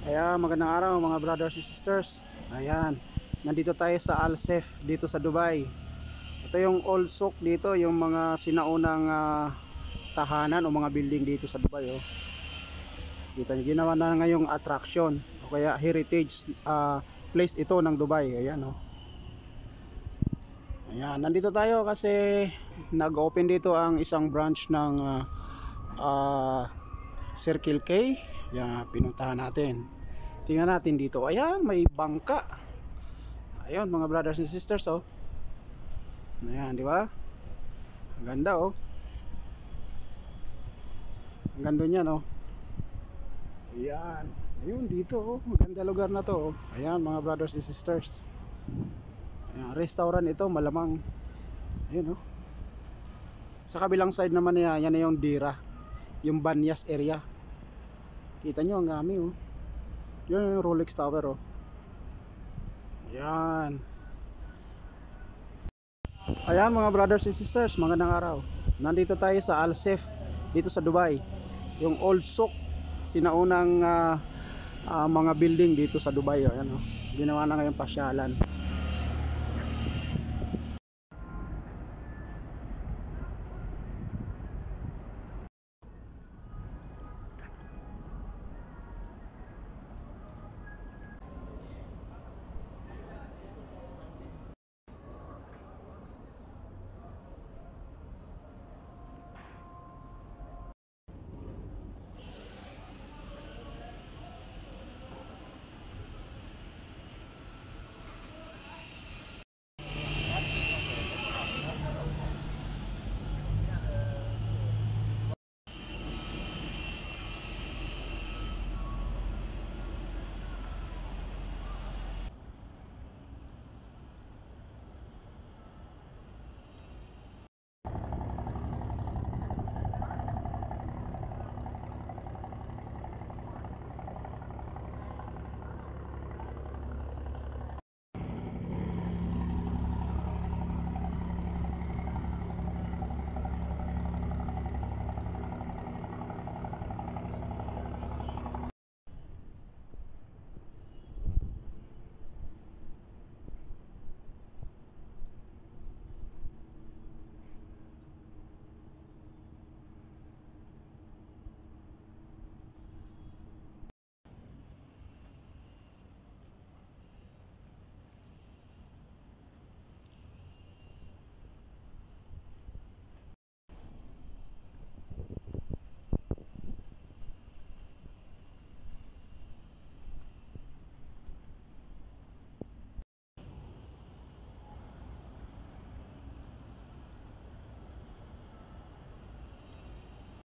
Ayan, magandang araw mga brothers and sisters. Ayan, nandito tayo sa Al Saif dito sa Dubai. Ito yung old souk dito, yung mga sinaunang tahanan o mga building dito sa Dubai. Oh. Dito ginawa na ngayong attraction o kaya heritage place ito ng Dubai. Ayan, oh. Ayan, nandito tayo kasi nag-open dito ang isang branch ng Circle K. Ayan, pinuntahan natin. Tingnan natin dito. Ayan, may bangka. Ayun, mga brothers and sisters, oh. Ayan, di ba? Ang ganda, oh. Ang ganda niyan, oh. Ayan. Ayun, dito, oh. Maganda lugar na to, oh. Ayan, mga brothers and sisters. Ayan, restaurant ito, malamang. Ayun, oh. Sa kabilang side naman niya, yan na yung Dira. Yung Banyas area. Kita nyo, ang gami, oh. Yun yung Rolex Tower, oh. Ayan. Ayan mga brothers and sisters, magandang araw. Nandito tayo sa Al Saif dito sa Dubai. Yung old souk, sinaunang mga building dito sa Dubai. Ayan, oh. Ginawa na ngayong pasyalan.